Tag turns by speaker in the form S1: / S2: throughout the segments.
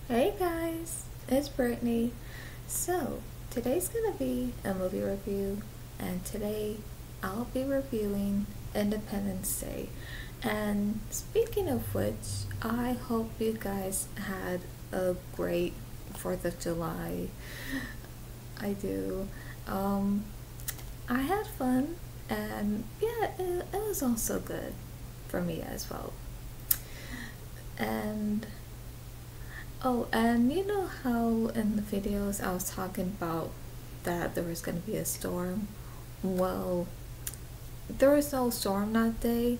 S1: Hey guys, it's Brittany. So, today's gonna be a movie review, and today I'll be reviewing Independence Day. And speaking of which, I hope you guys had a great 4th of July. I do. Um, I had fun, and yeah, it was also good for me as well. And oh, and you know how in the videos I was talking about that there was going to be a storm? Well, there was no storm that day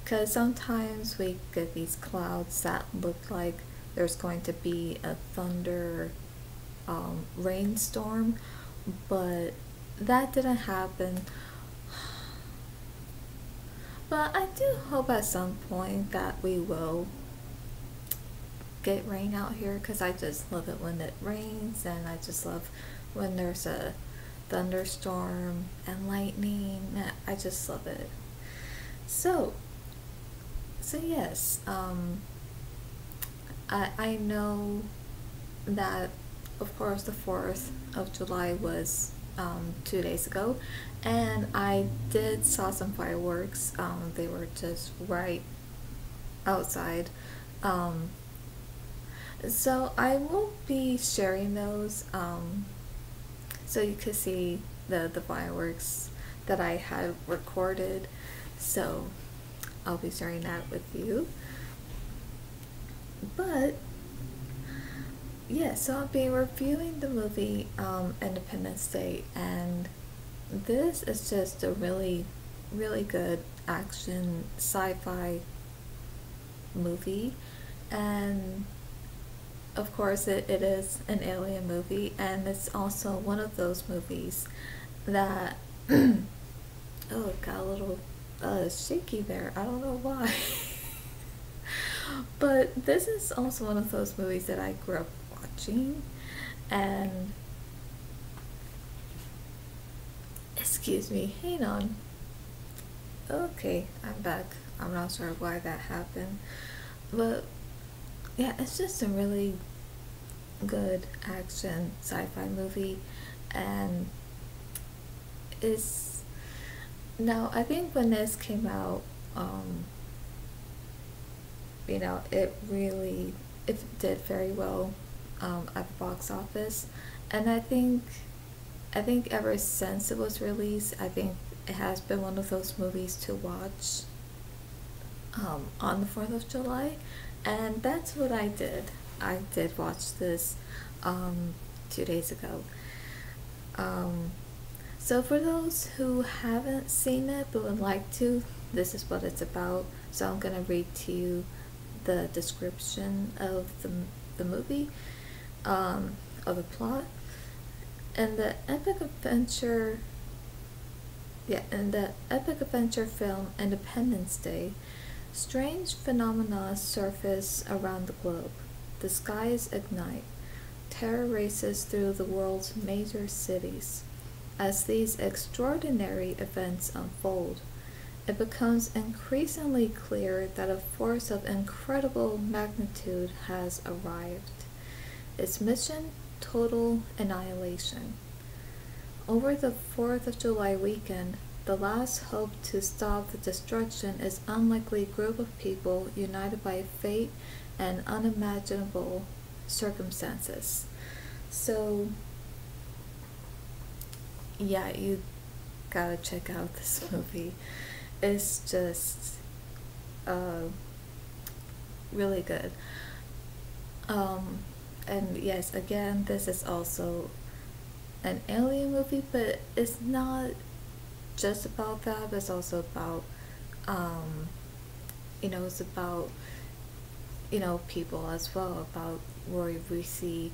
S1: because sometimes we get these clouds that look like there's going to be a thunder rainstorm, but that didn't happen. But I do hope at some point that we will get rain out here because I just love it when it rains, and I just love when there's a thunderstorm and lightning. I just love it. So, so yes, I know that of course the 4th of July was 2 days ago, and I did saw some fireworks. They were just right outside. Um, So I will be sharing those so you could see the fireworks that I had recorded. So I'll be sharing that with you. But yeah, so I'll be reviewing the movie Independence Day, and this is just a really good action sci-fi movie. And of course it is an alien movie, and it's also one of those movies that oh, it got a little shaky there. I don't know why. But this is also one of those movies that I grew up watching, and excuse me, hang on. Okay, I'm back. I'm not sure why that happened, but yeah, it's just a really good action sci-fi movie. And it's now, I think when this came out, it did very well at the box office. And I think ever since it was released, I think it has been one of those movies to watch on the 4th of July, and that's what I did. I did watch this 2 days ago. Um, so, for those who haven't seen it but would like to, this is what it's about. So, I'm gonna read to you the description of the movie, of the plot. And the epic adventure in the epic adventure film Independence Day, strange phenomena surface around the globe. The skies ignite. Terror races through the world's major cities. As these extraordinary events unfold, it becomes increasingly clear that a force of incredible magnitude has arrived. Its mission: total annihilation. Over the 4th of July weekend, the last hope to stop the destruction is an unlikely group of people united by fate and unimaginable circumstances. So, yeah, you gotta check out this movie. It's just uh, really good. Um, and yes, again, this is also an alien movie, but it's not just about that, but it's also about, um, it's about, people as well, about where we see,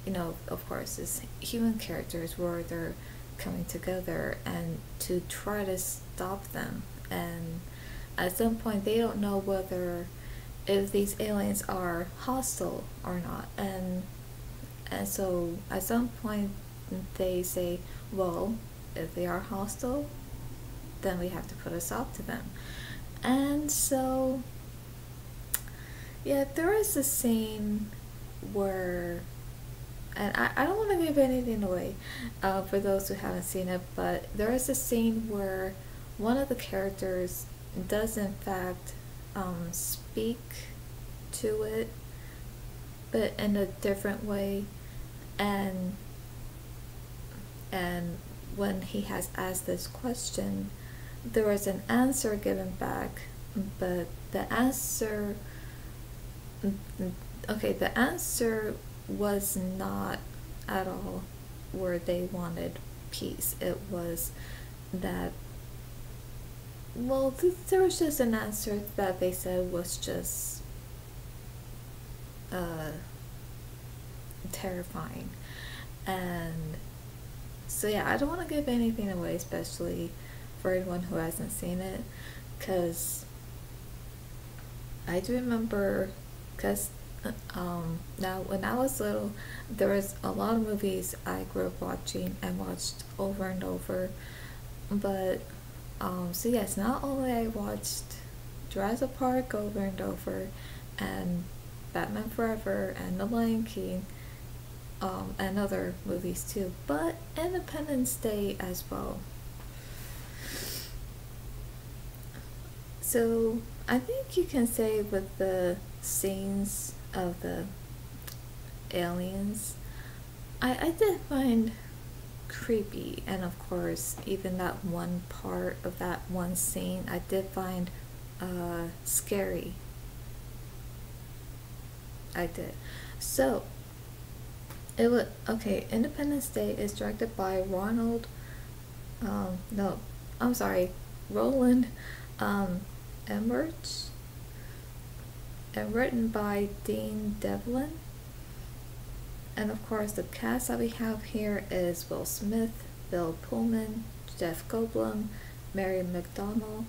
S1: of course, it's human characters where they're coming together and to try to stop them. And at some point, they don't know whether if these aliens are hostile or not. And so at some point, they say, well, if they are hostile, then we have to put a stop to them. And so, yeah, there is a scene where, and I don't want to give anything away for those who haven't seen it, but there is a scene where one of the characters does in fact speak to it, but in a different way, and and when he has asked this question, there was an answer given back, but the answer, okay, the answer was not at all where they wanted peace. It was that, well, there was just an answer that they said was just uh, terrifying. And so, yeah, I don't want to give anything away, especially for anyone who hasn't seen it, because I do remember, because now when I was little, there was a lot of movies I grew up watching and watched over and over, but so yes, not only I watched Jurassic Park over and over, and Batman Forever, and The Lion King, and other movies too, but Independence Day as well. So I think you can say with the scenes of the aliens, I did find creepy, and of course even that one part of that one scene I did find scary. I did. So it was okay. Independence Day is directed by no, I'm sorry, Roland Emmerich, and written by Dean Devlin. And of course, the cast that we have here is Will Smith, Bill Pullman, Jeff Goldblum, Mary McDonnell,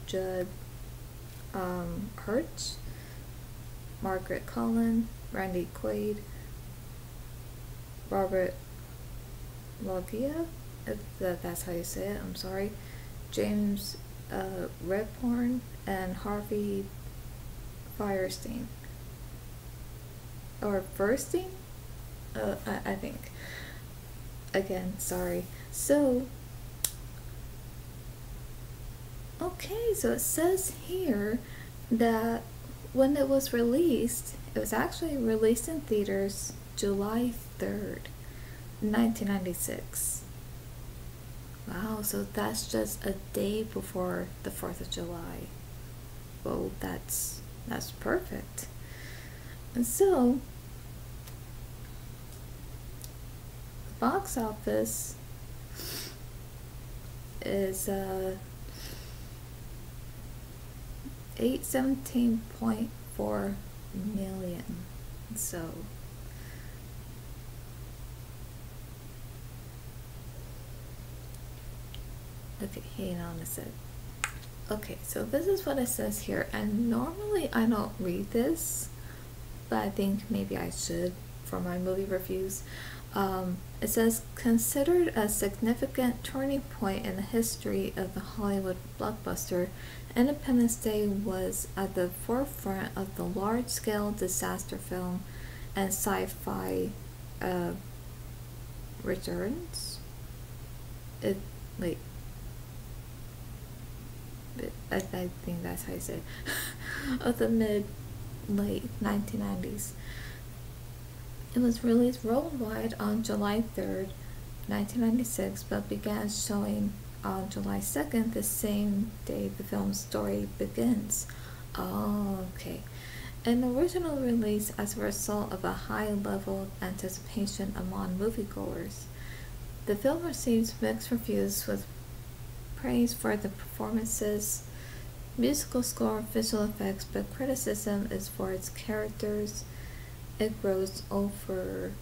S1: Judd Hirsch, Margaret Cullen, Randy Quaid, Robert Loggia, if that's how you say it, I'm sorry, James Redhorn, and Harvey Fierstein. Or Fierstein? I think. Again, sorry. So, okay, so it says here that when it was released, it was actually released in theaters July 3rd, 1996. Wow, so that's just a day before the 4th of July. Well, that's perfect. And so, the box office is 817.4 million. So okay, hang on a sec. Okay, so this is what it says here, and normally I don't read this, but I think maybe I should for my movie reviews. It says, considered a significant turning point in the history of the Hollywood blockbuster, Independence Day was at the forefront of the large-scale disaster film and sci-fi returns. It, like, I think that's how you say it, of the mid-late 1990s. It was released worldwide on July 3rd, 1996, but began showing on July 2nd, the same day the film's story begins. Oh, okay. An original release as a result of a high level of anticipation among moviegoers. The film receives mixed reviews with praise for the performances, musical score, visual effects, but criticism is for its characters. It grows over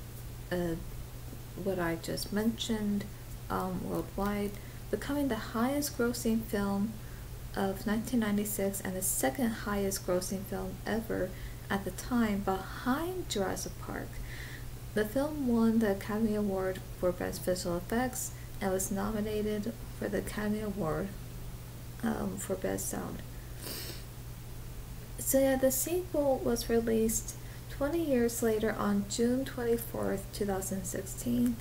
S1: what I just mentioned worldwide, becoming the highest grossing film of 1996 and the second highest grossing film ever at the time, behind Jurassic Park. The film won the Academy Award for Best Visual Effects and was nominated for the Academy Award for Best Sound. So yeah, the sequel was released 20 years later, on June 24th, 2016,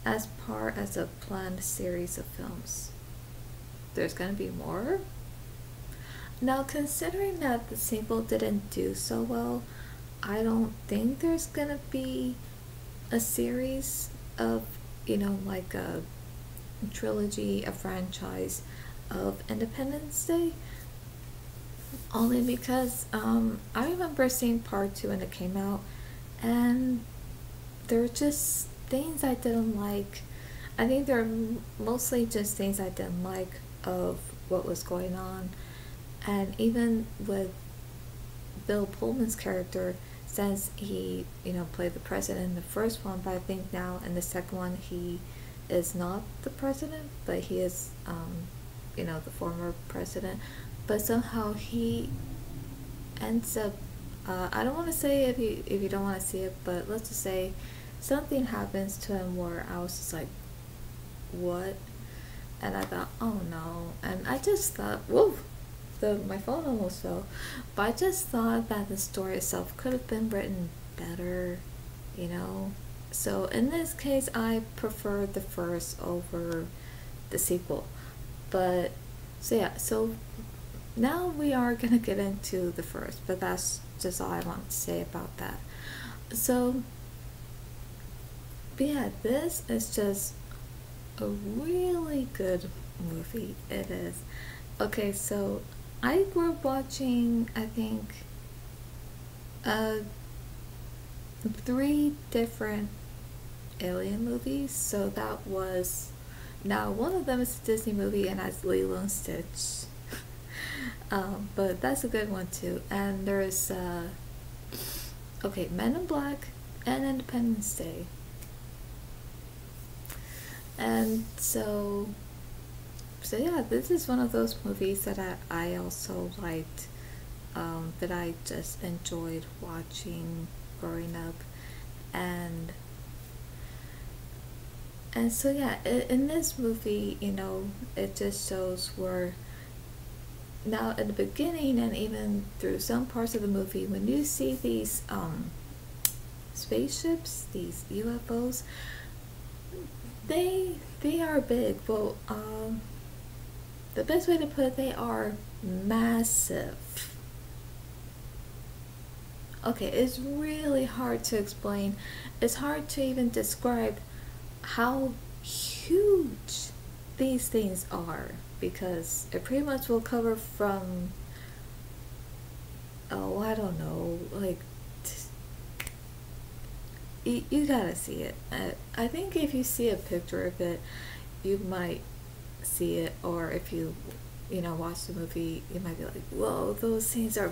S1: as part as a planned series of films. There's gonna be more? Now, considering that the sequel didn't do so well, I don't think there's gonna be a series of, like a trilogy, a franchise of Independence Day. Only because I remember seeing part two when it came out, and there were just things I didn't like. I think they're mostly just things I didn't like of what was going on. And even with Bill Pullman's character, since he, played the president in the first one, but I think now in the second one he is not the president, but he is, the former president. But somehow he ends up, I don't want to say if you don't want to see it, but let's just say something happens to him where I was just like, what? And I thought, oh no. And I just thought, whoa, my phone almost fell. But I just thought that the story itself could have been written better, So in this case, I preferred the first over the sequel. But, so yeah, so now we are gonna get into the first, but that's just all I want to say about that. So, but yeah, this is just a really good movie. It is. Okay, so I grew up watching, I think, 3 different Alien movies. So that was, now one of them is a Disney movie and that's Lilo and Stitch. But that's a good one too. And there's, Men in Black and Independence Day. And so yeah, this is one of those movies that I also liked, that I just enjoyed watching growing up. And so yeah, in this movie, it just shows where, now in the beginning and even through some parts of the movie, when you see these spaceships, these UFOs, they are big. Well, the best way to put it, they are massive. Okay, it's really hard to explain. It's hard to even describe how huge these things are, because it pretty much will cover from, I don't know, like, you gotta see it. I think if you see a picture of it, you might see it, or if you watch the movie, you might be like, whoa, those scenes are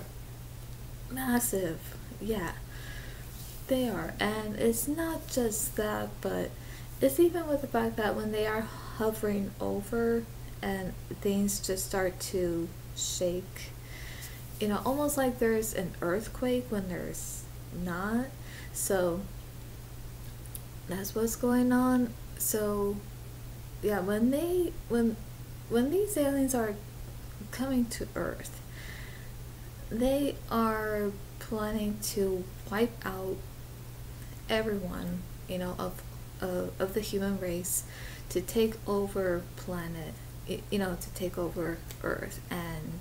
S1: massive. Yeah, they are. And it's not just that, but it's even with the fact that when they are hovering over and things just start to shake, almost like there's an earthquake when there's not. So that's what's going on. So yeah, when these aliens are coming to Earth, they are planning to wipe out everyone, of the human race, to take over planet, to take over Earth. And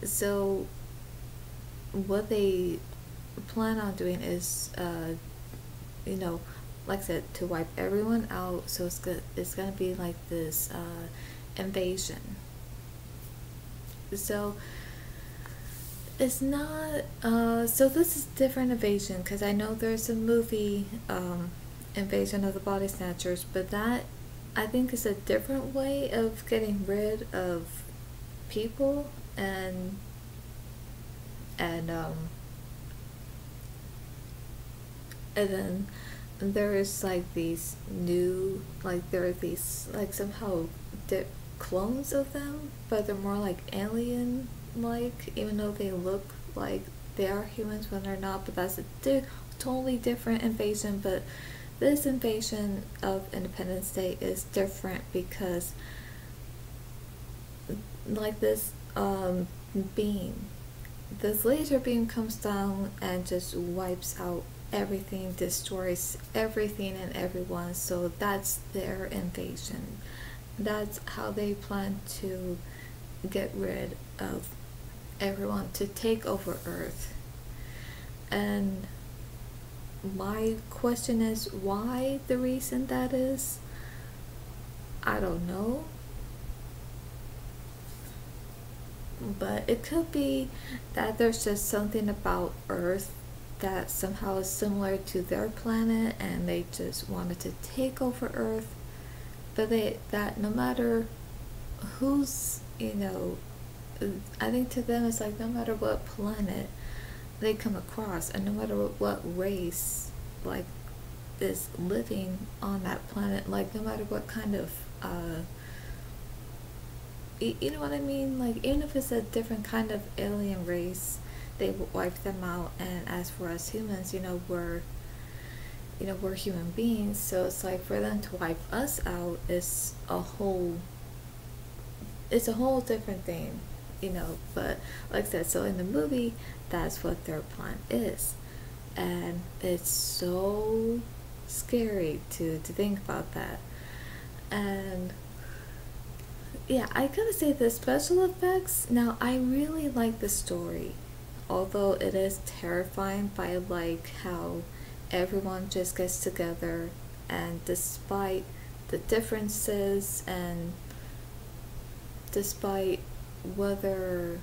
S1: so what they plan on doing is, like I said, to wipe everyone out. So it's gonna be like this invasion. So it's not, so this is different invasion, because I know there's a movie, Invasion of the Body Snatchers, but that, I think, is a different way of getting rid of people. And then there is like these new, like there are these like somehow clones of them, but they're more like alien like, even though they look like they are humans when they're not. But that's a totally different invasion. But this invasion of Independence Day is different because like this being this laser beam comes down and just wipes out everything, destroys everything and everyone. So that's their invasion. That's how they plan to get rid of everyone, to take over Earth. And my question is, why the reason that is? I don't know. But it could be that there's just something about Earth that somehow is similar to their planet and they just wanted to take over Earth. But that no matter who's, I think to them it's like no matter what planet they come across and no matter what race like is living on that planet, like no matter what kind of you know what I mean, like even if it's a different kind of alien race, they would wipe them out. And as for us humans, we're human beings, so it's like for them to wipe us out is a whole different thing, but like I said, so in the movie that's what their plan is. And it's so scary to think about that. And yeah, I gotta say the special effects, now I really like the story, although it is terrifying. But I like how everyone just gets together, and despite the differences and despite whether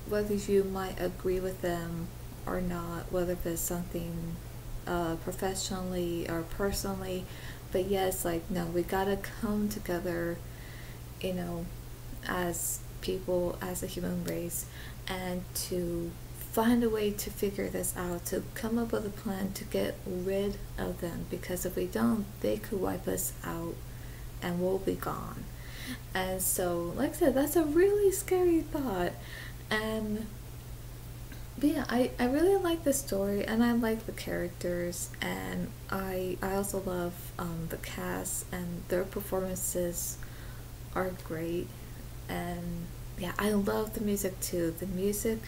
S1: you might agree with them or not, whether it's something professionally or personally, but yes, like no, we gotta come together, you know, as people, as a human race, and to find a way to figure this out, to come up with a plan to get rid of them, because if we don't, they could wipe us out and we'll be gone. And so, like I said, that's a really scary thought. And but yeah, I really like the story and I like the characters, and I also love the cast, and their performances are great. And yeah, I love the music too. The music,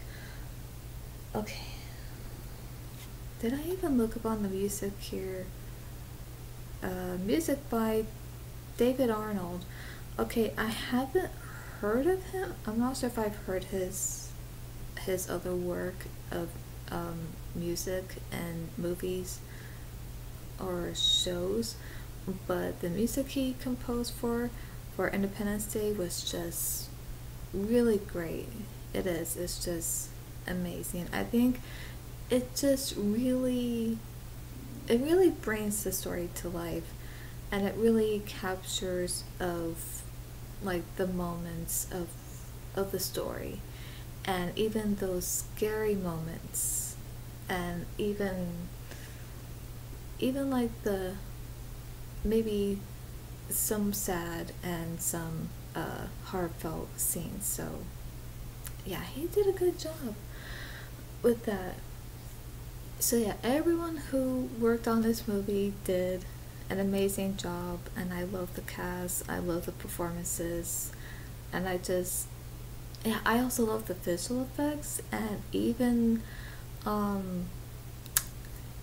S1: okay, did I even look up on the music here? Music by David Arnold. Okay, I haven't heard of him. I'm not sure if I've heard his other work of music and movies or shows, but the music he composed for Independence Day was just really great. It is. It's just amazing. I think it just really brings the story to life, and it really captures of like the moments of the story, and even those scary moments, and even like the maybe some sad and some heartfelt scenes. So yeah, he did a good job with that. So yeah, everyone who worked on this movie did an amazing job, and I love the cast, I love the performances, and yeah, I also love the visual effects, and um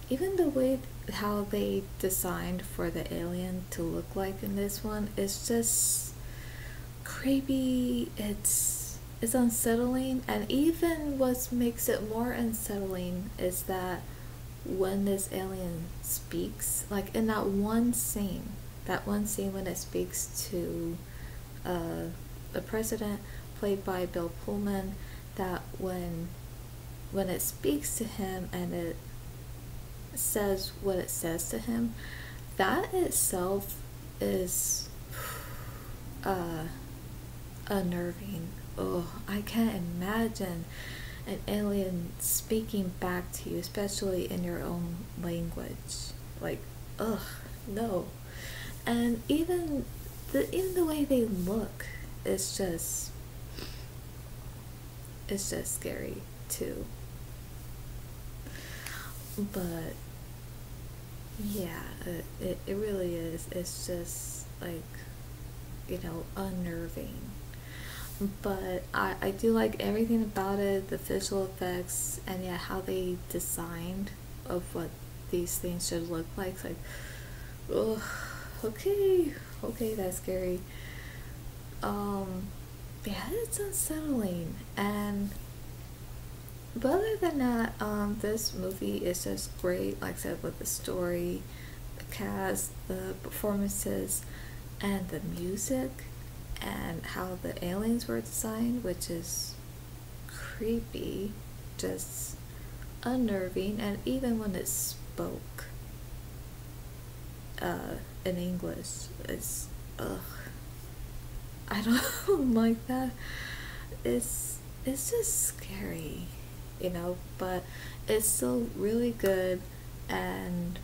S1: even the way how they designed for the alien to look like in this one is just creepy. It's unsettling, and even what makes it more unsettling is that when this alien speaks, like in that one scene when it speaks to the president, played by Bill Pullman, that when it speaks to him and it says what it says to him, that itself is uh, unnerving. Oh, I can't imagine an alien speaking back to you, especially in your own language. Like, ugh, no. And even the way they look is it's just scary too. But yeah, it really is. It's just like, unnerving. but I do like everything about it, the visual effects, and yeah, how they designed of what these things should look like. It's like, oh, okay, okay, that's scary. Um, yeah, it's unsettling, and but other than that, this movie is just great. Like I said, with the story, the cast, the performances, and the music, and how the aliens were designed, which is creepy, just unnerving, and even when it spoke in English, it's ugh. I don't like that. It's just scary, but it's still really good, and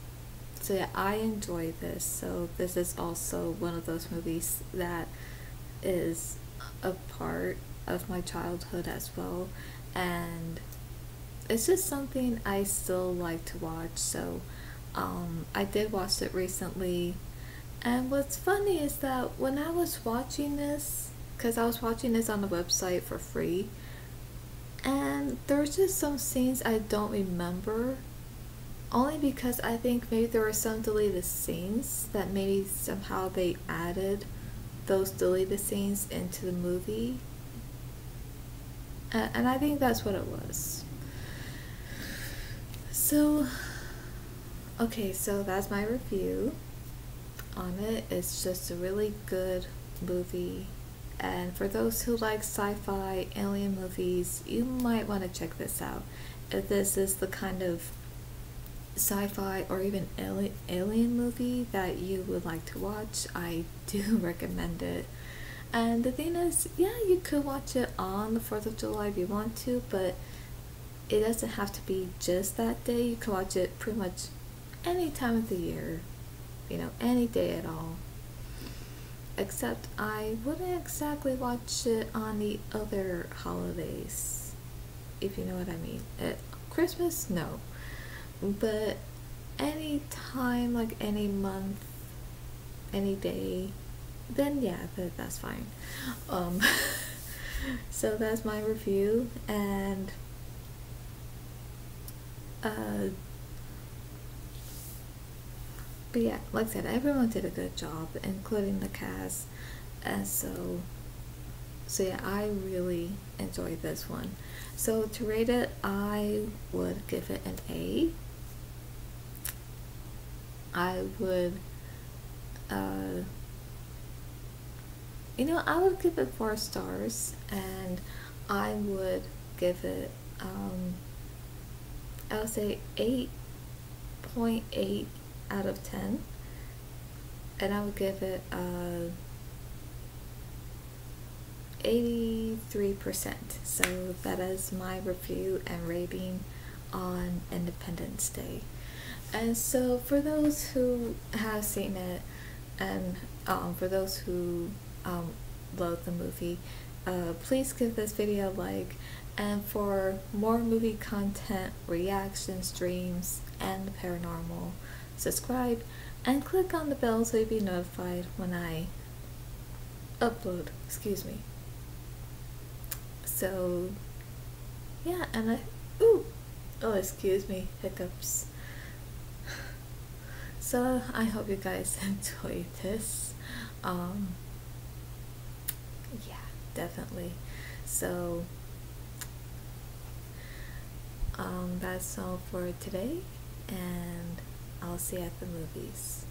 S1: so yeah, I enjoy this. So this is also one of those movies that is a part of my childhood as well, and it's just something I still like to watch. So I did watch it recently, and what's funny is that when I was watching this, because I was watching this on the website for free, and there's just some scenes I don't remember, only because I think maybe there were some deleted scenes that maybe somehow they added those deleted scenes into the movie. And I think that's what it was. So, okay, so that's my review on it. It's just a really good movie. And for those who like sci-fi alien movies, you might want to check this out. If this is the kind of sci-fi or even alien movie that you would like to watch, I do recommend it. And the thing is, yeah, you could watch it on the 4th of July if you want to, but it doesn't have to be just that day. You can watch it pretty much any time of the year, any day at all. Except I wouldn't exactly watch it on the other holidays, if you know what I mean. Christmas, no. But any time, like any month, any day, then yeah, that's fine. Um, so that's my review, and but yeah, like I said, everyone did a good job, including the cast, and so yeah, I really enjoyed this one. So to rate it, I would give it an A. I would, uh, I would give it 4 stars, and I would give it, I would say 8.8 out of 10, and I would give it 83%. So that is my review and rating on Independence Day. And so for those who have seen it, and for those who love the movie, please give this video a like, and for more movie content, reaction streams, and the paranormal, subscribe and click on the bell so you'll be notified when I upload. Excuse me. So yeah, and excuse me, hiccups. So I hope you guys enjoyed this. Yeah, definitely. So that's all for today, and I'll see you at the movies.